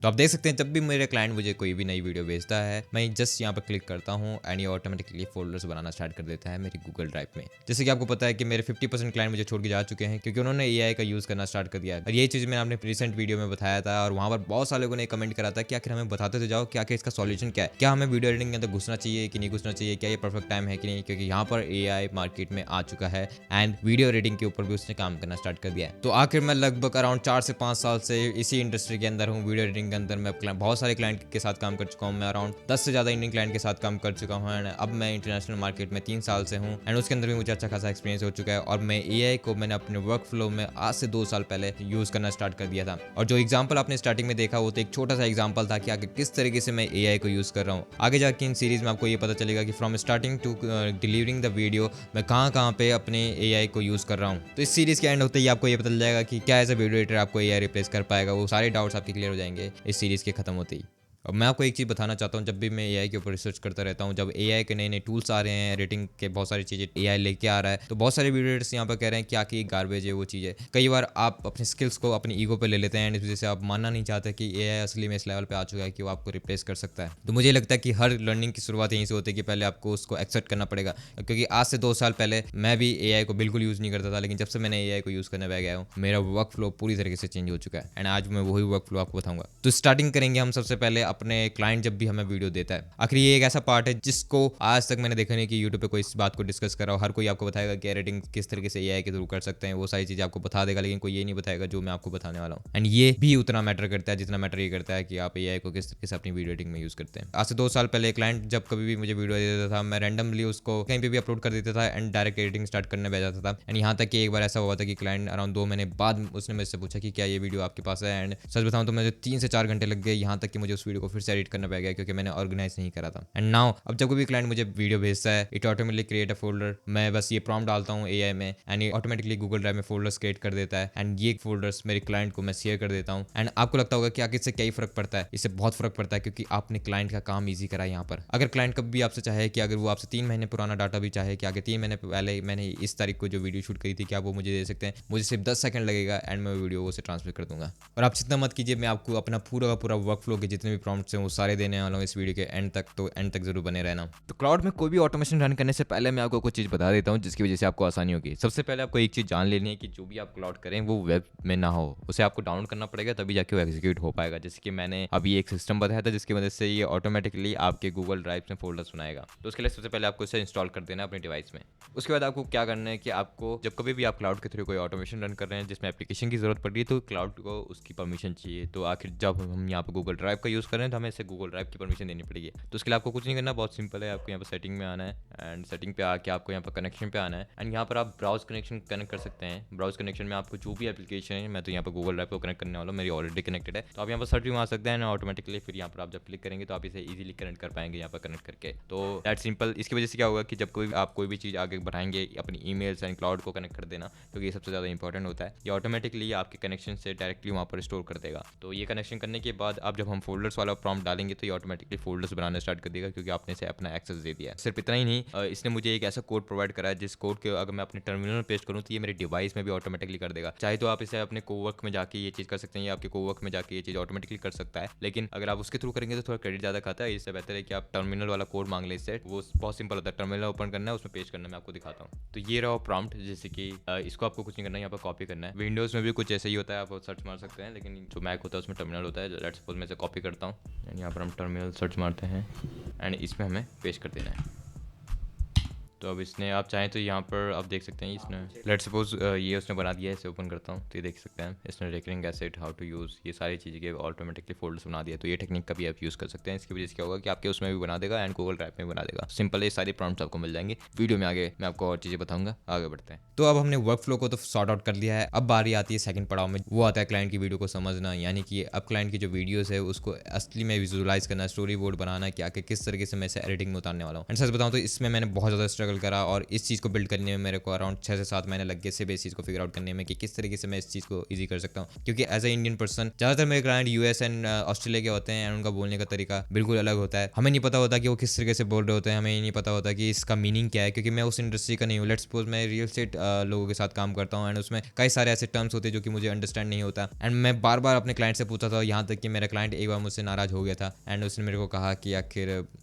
तो आप देख सकते हैं जब भी मेरे क्लाइंट मुझे कोई भी नई वीडियो भेजता है, मैं जस्ट यहाँ पर क्लिक करता हूँ एंड ये ऑटोमेटिकली फोल्डर्स बनाना स्टार्ट कर देता है मेरी गूगल ड्राइव में। जैसे कि आपको पता है कि मेरे 50% क्लाइंट मुझे छोड़ के जा चुके हैं क्योंकि उन्होंने एआई का यूज़ करना स्टार्ट कर दिया है। और ये चीज़ मैंने अपने रिसेंट वीडियो में बताया था और वहाँ पर बहुत सारे लोगों ने कमेंट करा था कि आखिर हमें बताते तो जाओ कि आखिर इसका सॉल्यूशन क्या है, क्या हमें वीडियो एडिटिंग के अंदर घुसना चाहिए कि नहीं घुसना चाहिए, क्या ये परफेक्ट टाइम है कि नहीं, क्योंकि यहाँ पर एआई मार्केट में आ चुका है एंड वीडियो एडिटिंग के ऊपर भी उसने काम करना स्टार्ट कर दिया है। तो आखिर मैं लगभग अराउंड 4 से 5 साल से इसी इंडस्ट्री के अंदर हूँ, वीडियो एडिटिंग के अंदर। मैं बहुत सारे क्लाइंट के साथ काम कर चुका हूँ, मैं अराउंड 10 से ज़्यादा इंडियन क्लाइंट के साथ काम कर चुका हूँ एंड अब मैं इंटरनेशनल मार्केट में 3 साल से हूँ एंड उसके अंदर भी मुझे अच्छा खासा एक्सपीरियंस हो चुका है। और मैं एआई को मैंने अपने वर्क फ्लो में आज से 2 साल पहले यूज़ करना स्टार्ट कर दिया था। और जो एग्जाम्पल आपने स्टार्टिंग में देखा वो तो एक छोटा सा एग्जाम्पल था कि आगे किस तरीके से मैं एआई को यूज़ कर रहा हूँ। आगे जाके इन सीरीज़ में आपको ये पता चलेगा कि from starting to delivering the video मैं कहाँ पे अपने एआई को यूज़ कर रहा हूँ। तो इस सीरीज़ के एंड होते ही आपको ये पता चल जाएगा कि क्या एज अ वीडियो एडिटर आपको एआई रिप्लेस कर पाएगा। वो सारे डाउट्स आपके क्लियर हो जाएंगे इस सीरीज़ के खत्म होते ही। अब मैं आपको एक चीज़ बताना चाहता हूँ, जब भी मैं एआई के ऊपर रिसर्च करता रहता हूँ, जब एआई के नए नए टूल्स आ रहे हैं, एडिटिंग के बहुत सारी चीज़ें एआई लेके आ रहा है, तो बहुत सारे वीडियो एडिटर्स यहाँ पर कह रहे हैं कि आखिर गार्बेज है वो चीज़ें। कई बार आप अपने स्किल्स को अपनी ईगो पे ले लेते हैं एंड इस वजह से आप मानना नहीं चाहते कि एआई असली में इस लेवल पे आ चुका है कि वो आपको रिप्लेस कर सकता है। तो मुझे लगता है कि हर लर्निंग की शुरुआत यहीं से होती है कि पहले आपको उसको एक्सेप्ट करना पड़ेगा। क्योंकि आज से 2 साल पहले मैं भी एआई को बिल्कुल यूज़ नहीं करता था, लेकिन जब से मैंने एआई को यूज़ करने बैठ गया हूँ, मेरा वर्क फ्लो पूरी तरीके से चेंज हो चुका है एंड आज मैं वही वर्क फ्लो आपको बताऊंगा। तो स्टार्टिंग करेंगे हम सबसे पहले अपने क्लाइंट जब भी हमें वीडियो देता है। आखिर ये एक ऐसा पार्ट है जिसको आज तक मैंने देखा नहीं कि यूट्यूब पे कोई इस बात को डिस्कस कर रहा हो। हर कोई आपको बताएगा कि एडिटिंग किस तरीके से एआई के थ्रू कर सकते हैं, वो सारी चीज़ें आपको बता देगा, लेकिन कोई ये नहीं बताएगा जो मैं आपको बताने वाला हूँ। एंड ये भी उतना मैटर करता है जितना मैटर ये करता है कि आप एआई को किस तरीके से अपनी वीडियो एडिटिंग में यूज़ करते हैं। आज से 2 साल पहले क्लाइंट जब कभी भी मुझे वीडियो दे देता था, मैं रैंडमली उसको कहीं पे भी अपलोड कर देता था एंड डायरेक्ट एडिटिंग स्टार्ट करने बैठ जाता था। एंड यहाँ तक कि एक बार ऐसा हुआ था कि क्लाइंट अराउंड 2 महीने बाद उसने मुझसे पूछा कि क्या ये वीडियो आपके पास है, एंड सच बताऊँ तो मुझे 3 से 4 घंटे लग गए, यहाँ तक कि मुझे उस वीडियो को फिर से एडिट करना पड़ गया क्योंकि मैंने ऑर्गेनाइज नहीं करा था। एंड नाउ अब जब कोई क्लाइंट मुझे वीडियो भेजता है, it automatically create a folder. मैं बस ये प्रॉम्प्ट डालता हूँ एआई में एंड ये ऑटोमेटिकली गूगल ड्राइव में फोल्डर्स क्रिएट कर देता है एंड ये फोल्डर्स मेरे क्लाइंट को मैं शेयर कर देता हूँ। एंड आपको लगता होगा कि आखिर इससे क्या ही फर्क पड़ता है? इससे बहुत फर्क पड़ता है क्योंकि आपने क्लाइंट का काम ईजी करा है। यहाँ पर अगर क्लाइंट कभी भी आपसे चाहे कि अगर वो आपसे 3 महीने पुराना डाटा भी चाहे कि आगे 3 महीने पहले मैंने इस तारीख को जो वीडियो शूट करी थी, क्या वो मुझे दे सकते हैं? मुझे सिर्फ 10 सेकंड लगेगा एंड मैं वीडियो उसे ट्रांसफर कर दूंगा। और आप चिंता मत कीजिए, मैं आपको अपना पूरा का पूरा वर्क फ्लो के जितने भी प्रॉम्प्ट्स हैं वो सारे देने वाला हूँ इस वीडियो के एंड तक, तो एंड तक जरूर बने रहना। तो क्लाउड में कोई भी ऑटोमेशन रन करने से पहले मैं आपको कुछ चीज़ बता देता हूँ जिसकी वजह से आपको आसानी होगी। सबसे पहले आपको एक चीज़ जान लेनी है कि जो भी आप क्लाउड करें वो वेब में ना हो, उसे आपको डाउनलोड करना पड़ेगा तभी जाके वो एग्जीक्यूट हो पाएगा। जैसे कि मैंने अभी एक सिस्टम बताया था जिसकी वजह से ये ऑटोमेटिकली आपके गूगल ड्राइव में फोल्डर्स बनाएगा। तो उसके लिए सबसे पहले आपको इसे इंस्टॉल कर देना है अपने डिवाइस में। उसके बाद आपको क्या करना है कि आपको जब कभी भी आप क्लाउड के थ्रू कोई ऑटोमेशन रन कर रहे हैं जिसमें एप्लीकेशन की जरूरत पड़ रही है तो क्लाउड को उसकी परमिशन चाहिए। तो आखिर जब हम यहाँ पर गूगल ड्राइव का यूज़ कर रहे हैं तो हमें इसे गूगल ड्राइव की परमिशन देनी पड़ेगी। तो उसके लिए आपको कुछ नहीं करना, बहुत सिंपल है। आपको यहाँ पर सेटिंग में आना है एंड सेटिंग पे आके आपको यहाँ पर कनेक्शन पे आना है एंड यहाँ पर आप ब्राउज कनेक्शन कनेक्ट कर सकते हैं। ब्राउज कनेक्शन में आपको जो भी एप्लीकेशन है, मैं तो यहाँ पर गूगल ड्राइव को कनेक्ट करने वाला हूँ, मेरी ऑलरेडी कनेक्टेड है। तो आप यहाँ पर सर्च भी मार सकते हैं ऑटोमेटिकली, फिर यहाँ पर आप जब क्लिक करेंगे तो आप इसे इजीली कनेक्ट कर पाएंगे यहाँ पर कनेक्ट करके। तो दैट सिंपल। इसकी वजह से क्या होगा कि जब कोई आप कोई भी चीज़ आगे बढ़ाएंगे अपनी ईमेल्स एंड क्लाउड को कनेक्ट कर देना, क्योंकि ये सबसे ज़्यादा इंपॉर्टेंट होता है। ये ऑटोमेटिकली आपके कनेक्शन से डायरेक्टली वहाँ पर स्टोर कर देगा। तो ये कनेक्शन करने के बाद आप जब हम फोल्डर्स वाला प्रॉम्प्ट डालेंगे तो ये ऑटोमेटिकली फोल्डर्स बनाना स्टार्ट कर देगा क्योंकि आपने इसे अपना एक्सेस दे दिया है। सिर्फ इतना ही नहीं, इसने मुझे एक ऐसा कोड प्रोवाइड करा है जिस कोड के अगर मैं अपने टर्मिनल में पेस्ट करूँ तो ये मेरे डिवाइस में भी ऑटोमेटिकली कर देगा। चाहे तो आप इसे अपने कोवर्क में जाके ये चीज़ कर सकते हैं या आपके कोवर्क में जाके ये चीज़ ऑटोमेटिकली कर सकता है, लेकिन अगर आप उसके थ्रू करेंगे तो थोड़ा क्रेडिट ज़्यादा खाता है। इससे बेहतर है कि आप टर्मिनल वाला कोड मांग लें इससे। वो बहुत सिंपल होता है, टर्मिनल ओपन करना है, उसमें पेस्ट करना है। मैं आपको दिखाता हूँ। तो ये रहा प्रॉम्प्ट, जैसे कि इसको आपको कुछ नहीं करना है, यहाँ पर कॉपी करना है। विंडोज़ में भी कुछ ऐसा ही होता है, आप सर्च मार सकते हैं, लेकिन जो मैक होता है उसमें टर्मिनल होता है। लेट्स सपोज मैं इसे कॉपी करता हूँ एंड यहाँ पर हम टर्मिनल सर्च मारते हैं एंड इसमें हमें पेस्ट कर देना है। तो अब इसने, आप चाहें तो यहाँ पर आप देख सकते हैं इसने लेट्स सपोज ये उसने बना दिया है। इसे ओपन करता हूँ तो ये देख सकते हैं इसने recurring asset, how to use, ये सारी चीज़ें के ऑटोमेटिकली फोल्डर्स बना दिया। तो ये टेक्निक का भी आप यूज़ कर सकते हैं। इसकी वजह से क्या होगा कि आपके उसमें भी बना देगा एंड गूगल ड्राइव में बना देगा। सिंपल, ये सारी प्रॉम्प्ट्स आपको मिल जाएंगे। वीडियो में आगे मैं आपको और चीज़ें बताऊँगा। आगे बढ़ते हैं। तो अब हमने वर्क फ्लो को तो सॉर्ट आउट कर लिया है। अब बारी आती है सेकंड पड़ाव में, वो आता है क्लाइंट की वीडियो को समझना। यानी कि अब क्लाइंट की जो वीडियोस है उसको असली में विजुअलाइज करना, स्टोरी बोर्ड बनाना कि आके किस तरीके से मैं इसे एडिटिंग में उतारने वाला हूँ। एंड सच बताऊँ तो इसमें मैंने बहुत ज़्यादा स्ट्रगल स्ट्रगल करा और इस चीज़ को बिल्ड करने में मेरे को अराउंड 6 से 7 महीने लग गए सिर्फ इस चीज़ को फिगर आउट करने में कि किस तरीके से मैं इस चीज़ को ईजी कर सकता हूँ। क्योंकि एज ए इंडियन पर्सन ज़्यादातर मेरे क्लाइंट यूएस एंड ऑस्ट्रेलिया के होते हैं एंड उनका बोलने का तरीका बिल्कुल अलग होता है। हमें नहीं पता होता कि वो किस तरीके से बोल रहे होते हैं, हमें नहीं पता होता कि इसका मीनिंग क्या है, क्योंकि मैं उस इंडस्ट्री का नहीं हूँ। लेट्स सपोज मैं रियल एस्टेट लोगों के साथ काम करता हूँ एंड उसमें कई सारे ऐसे टर्म्स होते हैं जो कि मुझे अंडरस्टैंड नहीं होता एंड मैं बार बार अपने क्लाइंट से पूछा था, यहाँ तक कि मेरा क्लाइंट एक बार मुझसे नाराज़ हो गया था एंड उसने मेरे को कहा कि आखिर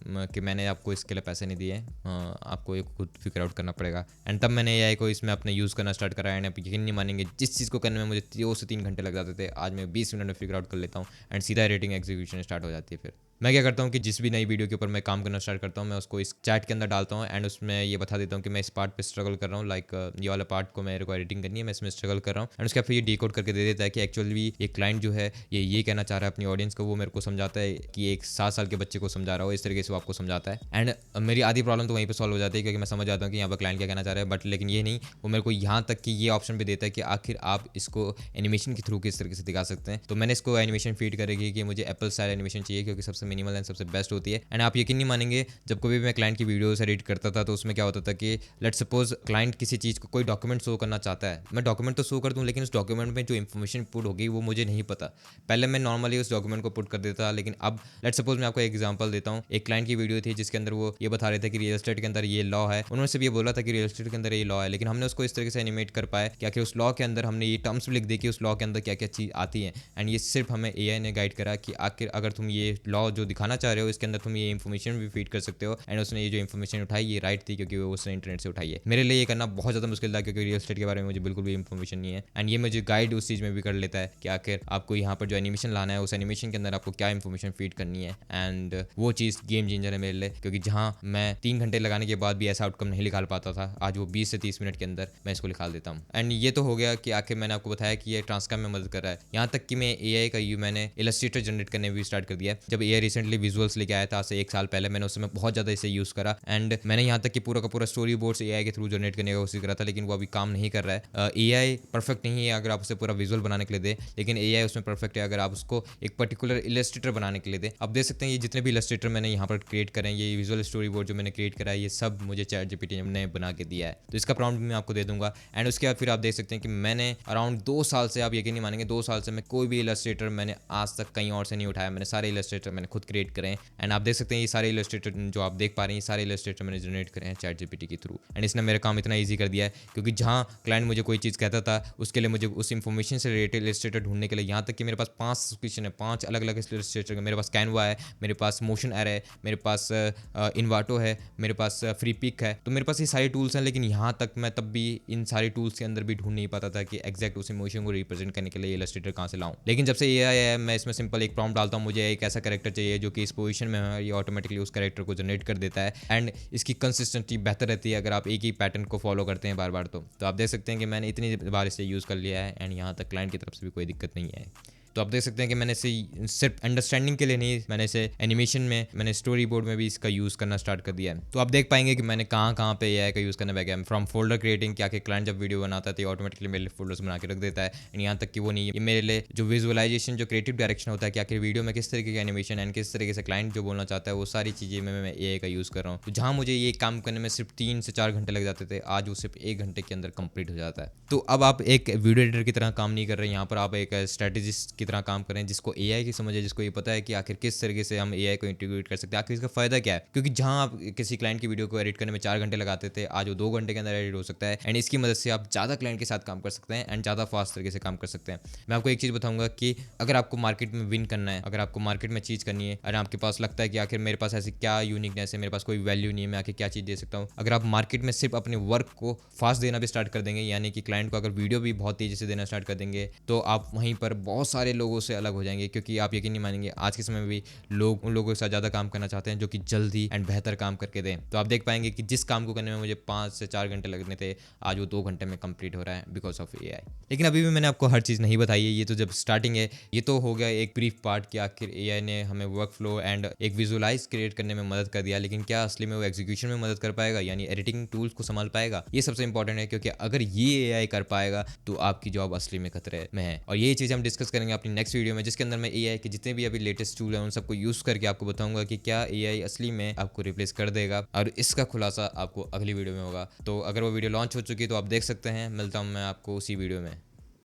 कि मैंने आपको इसके लिए पैसे नहीं दिए, आपको ये खुद फिगर आउट करना पड़ेगा। एंड तब मैंने एआई को इसमें अपने यूज़ करना स्टार्ट करा एंड आप यकीन नहीं मानेंगे, जिस चीज़ को करने में मुझे 2 से 3 घंटे लग जाते थे, आज मैं 20 मिनट में फिगर आउट कर लेता हूँ एंड सीधा रेटिंग एग्जीक्यूशन स्टार्ट हो जाती है। फिर मैं क्या करता हूँ कि जिस भी नई वीडियो के ऊपर मैं काम करना स्टार्ट करता हूँ, मैं उसको इस चैट के अंदर डालता हूँ एंड उसमें ये बता देता हूँ कि मैं इस पार्ट पे स्ट्रगल कर रहा हूँ, लाइक ये वाला पार्ट को मेरे को एडिटिंग करनी है, मैं इसमें स्ट्रगल कर रहा हूँ एंड उसके बाद फिर ये डिकोड करके दे देता है कि एक्चुअली ये क्लाइंट जो है ये कहना चाह रहा है अपनी ऑडियंस को। वो मेरे को समझाता है कि एक 7 साल के बच्चे को समझा रहा हो, इस तरीके से वो आपको समझाता है एंड मेरी आधी प्रॉब्लम तो वहीं पर सॉल्व हो जाती है, क्योंकि मैं समझ जाता हूँ कि यहाँ पर क्लाइंट क्या कहना चाह रहा है। बट लेकिन ये नहीं, वो मेरे को यहाँ तक कि ये ऑप्शन भी देता है कि आखिर आप इसको एनिमेशन के थ्रू किस तरीके से दिखा सकते हैं। तो मैंने इसको एनिमेशन फीड करेगी कि मुझे एप्पल स्टाइल एनिमेशन चाहिए, क्योंकि सबसे मिनिमल एंड सबसे बेस्ट होती है। एंड आप यकीन नहीं मानेंगे, जब कभी भी मैं क्लाइंट की वीडियोस एडिट करता था तो उसमें क्या होता था कि लेट्स सपोज क्लाइंट किसी चीज़ को कोई डॉक्यूमेंट शो करना चाहता है, मैं डॉक्यूमेंट तो शो कर दूं लेकिन उस डॉक्यूमेंट में जो इन्फॉर्मेशन पुट होगी वो मुझे नहीं पता। पहले मैं नॉर्मली उस डॉक्यूमेंट को पुट कर देता, लेकिन अब लेट्स सपोज मैं आपको एक एग्जांपल देता हूँ। एक क्लाइंट की वीडियो थी जिसके अंदर वो ये बता रहे थे कि रियल एस्टेट के अंदर ये लॉ है, उन्होंने सिर्फ ये बोला था कि रियल एस्टेट के अंदर ये लॉ है, लेकिन हमने उसको इस तरीके से एनिमेट कर पाया कि आखिर उस लॉ के अंदर हमने ये टर्म्स भी लिख दी कि उस लॉ के अंदर क्या क्या चीज़ आती है। एंड ये सिर्फ हमें एआई ने गाइड करा कि आखिर अगर तुम ये लॉ जो दिखाना चाह रहे हो इसके अंदर तुम ये इन्फॉर्मेशन भी फीड कर सकते हो। एंड उसने ये जो इन्फॉर्मेशन उठाई ये राइट थी, क्योंकि वो उसने इंटरनेट से उठाई है। मेरे लिए ये करना बहुत ज़्यादा मुश्किल था, क्योंकि रियल एस्टेट के बारे में मुझे बिल्कुल भी इन्फॉर्मेशन नहीं है एंड ये मुझे गाइड उस चीज़ में भी कर लेता है कि आखिर आपको यहाँ पर जो एनिमेशन लाना है उस एनिमेशन के अंदर आपको क्या इन्फॉर्मेशन फीड करनी है। एंड वो चीज़ गेम चेंजर है मेरे लिए, क्योंकि जहाँ मैं 3 घंटे लगाने के बाद भी ऐसा आउटकम नहीं निकाल पाता था, आज वो 20 से 30 मिनट के अंदर मैं इसको निकाल देता हूँ। एंड ये तो हो गया कि आखिर मैंने आपको बताया कि ये ट्रांसक्राइब में मदद कर रहा है। यहाँ तक कि मैं एआई का मैंने इलस्ट्रेटर जनरेट करने भी स्टार्ट कर दिया। जब एआई रिसेंटली विजुअल्स लेके आया था आज से 1 साल पहले, मैंने उस समय बहुत ज़्यादा इसे यूज़ करा एंड मैंने यहाँ तक कि पूरा का पूरा स्टोरी बोर्ड्स एआई के थ्रू जनरेट करने की कोशिश करा था, लेकिन वो अभी काम नहीं कर रहा है। एआई परफेक्ट नहीं है अगर आप उसे पूरा विजुअल बनाने के लिए दे, लेकिन एआई उसमें परफेक्ट है अगर आप उसको एक पर्टिकुलर इलस्ट्रेटर बनाने के लिए दे। आप देख सकते हैं ये जितने भी इलस्ट्रेटर मैंने यहाँ पर क्रिएट करें, ये विजुअल स्टोरी बोर्ड जो मैंने क्रिएट करा है, ये सब मुझे चैट जीपीटी ने बना के दिया है। तो इसका प्रॉम्प्ट भी मैं आपको दे दूंगा एंड उसके बाद फिर आप देख सकते हैं कि मैंने अराउंड 2 साल से, आप यकीन नहीं मानेंगे, 2 साल से मैं कोई भी इलस्ट्रेटर मैंने आज तक कहीं और से नहीं उठाया। मैंने सारे इलस्ट्रेटर मैंने खुद क्रिएट करे हैं एंड आप देख सकते हैं ये सारे इलस्ट्रेटर जो आप देख पा रहे हैं, ये सारे इलस्ट्रेटर मैंने जनरेट करे हैं चैट जीपीटी के थ्रू। एंड इसने मेरा काम इतना ईजी कर दिया है, क्योंकि जहाँ क्लाइंट मुझे कोई चीज़ कहता था उसके लिए मुझे उस इन्फॉर्मेशन से रिलेटेड इलस्ट्रेटर ढूंढने के लिए, यहाँ तक कि मेरे पास 5 सब्सक्रिप्शन है, 5 अलग अलग इलस्ट्रेटर। मेरे पास कैनवा है, मेरे पास मोशन एरे है, मेरे पास इन्वाटो है, मेरे पास फ्री पिक है। तो मेरे पास ये सारे टूल्स हैं, लेकिन यहाँ तक मैं तब भी इन सारे टूल्स के अंदर भी ढूंढ नहीं पाता था कि एग्जैक्ट उस इमोशन को रिप्रेजेंट करने के लिए इलस्ट्रेटर कहाँ से लाऊं। लेकिन जब से एआई है, मैं इसमें सिंपल एक प्रॉम्प्ट डालता हूँ, मुझे एक ऐसा कैरेक्टर चाहिए जो कि इस पोजीशन में है, ये ऑटोमेटिकली उस कैरेक्टर को जनरेट कर देता है एंड इसकी कंसिस्टेंसी बेहतर रहती है अगर आप एक ही पैटर्न को फॉलो करते हैं बार बार। तो आप देख सकते हैं कि मैंने इतनी बार इसे यूज़ कर लिया है एंड यहाँ तक क्लाइंट की तरफ से भी कोई दिक्कत नहीं है। तो आप देख सकते हैं कि मैंने इसे सिर्फ अंडरस्टैंडिंग के लिए नहीं, मैंने इसे एनिमेशन में, मैंने स्टोरी बोर्ड में भी इसका यूज़ करना स्टार्ट कर दिया है। तो आप देख पाएंगे कि मैंने कहाँ पे एआई का यूज़ करने लगा है। फ्रॉम फोल्डर क्रिएटिंग, क्या कि क्लाइंट जब वीडियो बनाता है तो ऑटोमेटिकली मेरे लिए फोल्डर्स बना के रख देता है एंड यहाँ तक कि वो नहीं, ये मेरे लिए जो विजुअलाइजेशन, जो क्रिएटिव डायरेक्शन होता है कि आखिर वीडियो में किस तरीके का एनिमेशन एंड किस तरीके से क्लाइंट जो बोलना चाहता है, वो सारी चीज़ें मैं एआई का यूज़ कर रहा हूँ। तो जहाँ मुझे ये काम करने में सिर्फ 3 से 4 घंटे लग जाते थे, आज वो सिर्फ 1 घंटे के अंदर कंप्लीट हो जाता है। तो अब आप एक वीडियो एडिटर की तरह काम नहीं कर रहे हैं, यहाँ पर आप एक स्ट्रेटेजिस्ट की तरह काम कर रहे हैं, जिसको एआई की समझ है, जिसको ये पता है कि आखिर किस तरीके से हम एआई को इंटीग्रेट कर सकते हैं, आखिर इसका फायदा क्या है। क्योंकि जहां आप किसी क्लाइंट की वीडियो को एडिट करने में 4 घंटे लगाते थे, आज वो 2 घंटे के अंदर एडिट हो सकता है एंड इसकी मदद से आप ज़्यादा क्लाइंट के साथ काम कर सकते हैं एंड ज़्यादा फास्ट तरीके से काम कर सकते हैं। मैं आपको एक चीज़ बताऊंगा कि अगर आपको मार्केट में विन करना है, अगर आपको मार्केट में चीज़ करनी है और आपके पास लगता है कि आखिर मेरे पास ऐसी क्या यूनिकनेस है, मेरे पास कोई वैल्यू नहीं है, मैं आखिर क्या चीज़ दे सकता हूँ, अगर आप मार्केट में सिर्फ अपने वर्क को फास्ट देना भी स्टार्ट कर देंगे, यानी कि क्लाइंट को अगर वीडियो भी बहुत तेज़ी से देना स्टार्ट कर देंगे, तो आप वहीं पर बहुत सारे लोगों से अलग हो जाएंगे। क्योंकि आप यकीन नहीं मानेंगे, आज के समय में भी लोग उन लोगों के साथ ज़्यादा काम करना चाहते हैं जो कि जल्दी एंड बेहतर काम करके दें। तो आप देख पाएंगे कि जिस काम को करने में मुझे 5 से 4 घंटे लगने थे, आज वो 2 घंटे में कंप्लीट हो रहा है बिकॉज ऑफ एआई। लेकिन अभी भी मैंने आपको हर चीज़ नहीं बताई है, ये तो जब स्टार्टिंग है, ये तो हो गया एक ब्रीफ पार्ट कि आखिर एआई ने हमें वर्क फ्लो एंड एक विजुअलाइज क्रिएट करने में मदद कर दिया, लेकिन क्या असली में वो एग्जीक्यूशन में मदद कर पाएगा, यानी एडिटिंग टूल्स को संभाल पाएगा? ये सबसे इंपॉर्टेंट है, क्योंकि अगर ये एआई कर पाएगा तो आपकी जॉब असली में खतरे में है। और ये चीज़ हम डिस्कस करेंगे अपनी नेक्स्ट वीडियो में, जिसके अंदर मैं एआई के जितने भी अभी लेटेस्ट टूल हैं उन सबको यूज़ करके आपको बताऊंगा कि क्या एआई असली में आपको रिप्लेस कर देगा, और इसका खुलासा आपको अगली वीडियो में होगा। तो अगर वो वीडियो लॉन्च हो चुकी है तो आप देख सकते हैं। मिलता हूँ मैं आपको उसी वीडियो में।